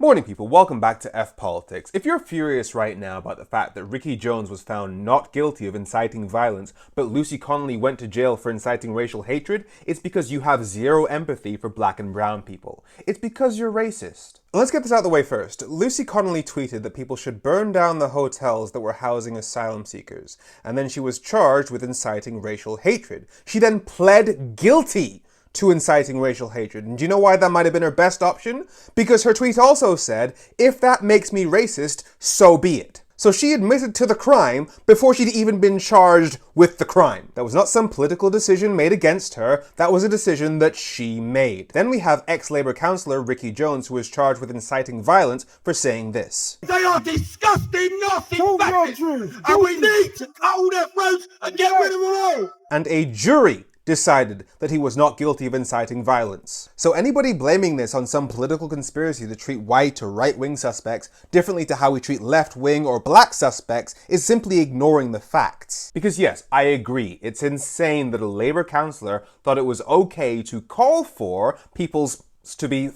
Morning people, welcome back to F Politics. If you're furious right now about the fact that Ricky Jones was found not guilty of inciting violence, but Lucy Connolly went to jail for inciting racial hatred, it's because you have zero empathy for black and brown people. It's because you're racist. Let's get this out of the way first. Lucy Connolly tweeted that people should burn down the hotels that were housing asylum seekers, and then she was charged with inciting racial hatred. She then pled guilty to inciting racial hatred. And do you know why that might have been her best option? Because her tweet also said, if that makes me racist, so be it. So she admitted to the crime before she'd even been charged with the crime. That was not some political decision made against her, that was a decision that she made. Then we have ex-Labour councillor Ricky Jones, who was charged with inciting violence for saying this. They are disgusting, nasty fascists, and we need to cut their throats and get rid of them all. And a jury decided that he was not guilty of inciting violence. So anybody blaming this on some political conspiracy to treat white or right-wing suspects differently to how we treat left-wing or black suspects is simply ignoring the facts. Because yes, I agree, it's insane that a Labour councillor thought it was okay to call for people to be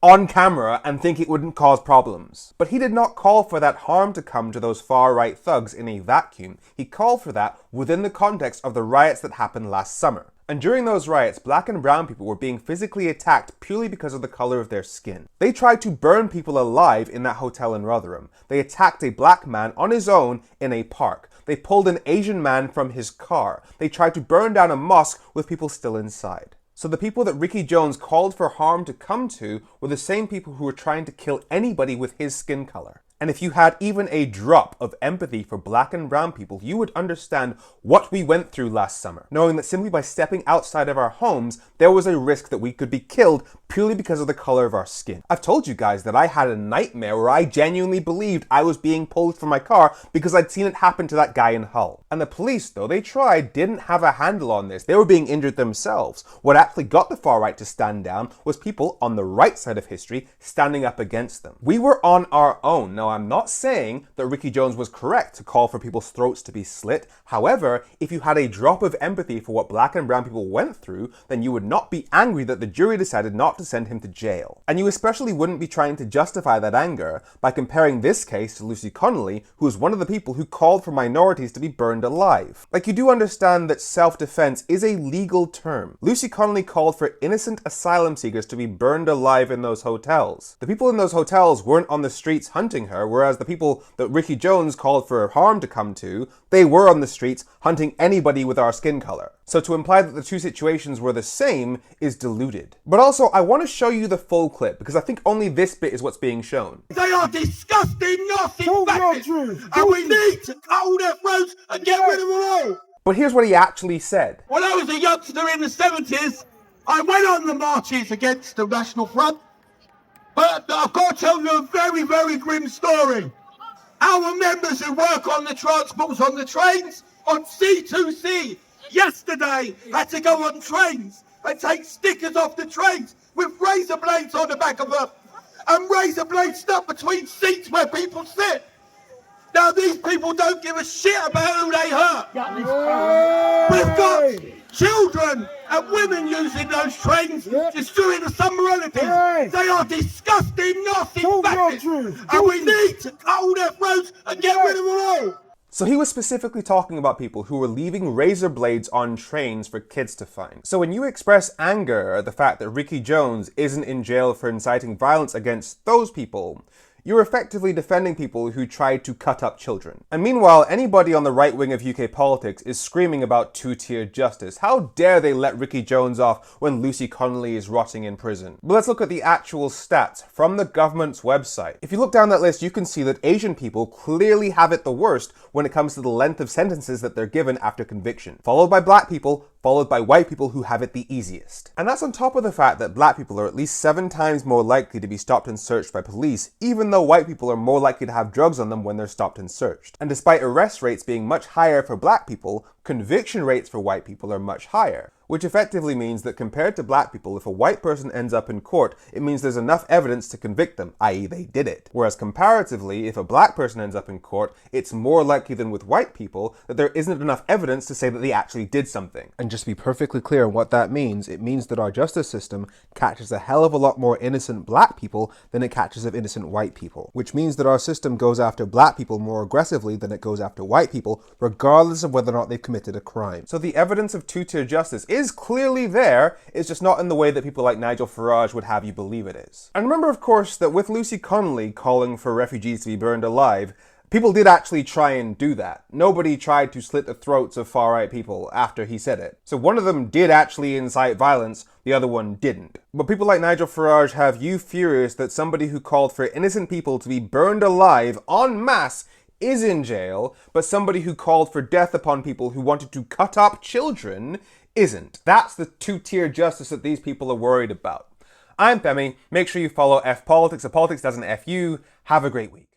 on camera and think it wouldn't cause problems. But he did not call for that harm to come to those far-right thugs in a vacuum. He called for that within the context of the riots that happened last summer. And during those riots, black and brown people were being physically attacked purely because of the color of their skin. They tried to burn people alive in that hotel in Rotherham. They attacked a black man on his own in a park. They pulled an Asian man from his car. They tried to burn down a mosque with people still inside. So the people that Ricky Jones called for harm to come to were the same people who were trying to kill anybody with his skin color. And if you had even a drop of empathy for black and brown people, you would understand what we went through last summer, knowing that simply by stepping outside of our homes, there was a risk that we could be killed purely because of the color of our skin. I've told you guys that I had a nightmare where I genuinely believed I was being pulled from my car because I'd seen it happen to that guy in Hull. And the police, though they tried, didn't have a handle on this. They were being injured themselves. What actually got the far right to stand down was people on the right side of history standing up against them. We were on our own. Now, I'm not saying that Ricky Jones was correct to call for people's throats to be slit. However, if you had a drop of empathy for what black and brown people went through, then you would not be angry that the jury decided not to send him to jail. And you especially wouldn't be trying to justify that anger by comparing this case to Lucy Connolly, who was one of the people who called for minorities to be burned alive. Like, you do understand that self-defense is a legal term. Lucy Connolly called for innocent asylum seekers to be burned alive in those hotels. The people in those hotels weren't on the streets hunting her, whereas the people that Ricky Jones called for harm to come to, they were on the streets hunting anybody with our skin color. So to imply that the two situations were the same is deluded. But also, I want to show you the full clip, because I think only this bit is what's being shown. They are disgusting, nasty fascists, and we need to cut their throats and get rid of them all. But here's what he actually said. When I was a youngster in the 70s, I went on the marches against the National Front. But I've got to tell you a very, very grim story. Our members who work on the transports on the trains, on C2C, yesterday had to go on trains and take stickers off the trains with razor blades on the back of them and razor blades stuck between seats where people sit. Now these people don't give a shit about who they hurt. We've got children and women using those trains, destroying the summer relatives. They are disgusting, nasty fascists, and we need to cut their throats and get rid of them all. So he was specifically talking about people who were leaving razor blades on trains for kids to find. So when you express anger at the fact that Ricky Jones isn't in jail for inciting violence against those people, you're effectively defending people who tried to cut up children. And meanwhile, anybody on the right wing of UK politics is screaming about two-tier justice. How dare they let Ricky Jones off when Lucy Connolly is rotting in prison? But let's look at the actual stats from the government's website. If you look down that list, you can see that Asian people clearly have it the worst when it comes to the length of sentences that they're given after conviction, followed by black people, followed by white people who have it the easiest. And that's on top of the fact that black people are at least 7 times more likely to be stopped and searched by police, even though white people are more likely to have drugs on them when they're stopped and searched. And despite arrest rates being much higher for black people, conviction rates for white people are much higher. which effectively means that compared to black people, if a white person ends up in court, it means there's enough evidence to convict them, i.e. they did it. Whereas comparatively, if a black person ends up in court, it's more likely than with white people that there isn't enough evidence to say that they actually did something. And just to be perfectly clear on what that means, it means that our justice system catches a hell of a lot more innocent black people than it catches of innocent white people. Which means that our system goes after black people more aggressively than it goes after white people, regardless of whether or not they've committed a crime. So the evidence of two-tier justice is clearly there, it's just not in the way that people like Nigel Farage would have you believe it is. And remember, of course, that with Lucy Connolly calling for refugees to be burned alive, people did actually try and do that. Nobody tried to slit the throats of far-right people after he said it. So one of them did actually incite violence, the other one didn't. But people like Nigel Farage have you furious that somebody who called for innocent people to be burned alive en masse is in jail, but somebody who called for death upon people who wanted to cut up children isn't. That's the two-tier justice that these people are worried about. I'm Femi. Make sure you follow F Politics so politics doesn't F you. Have a great week.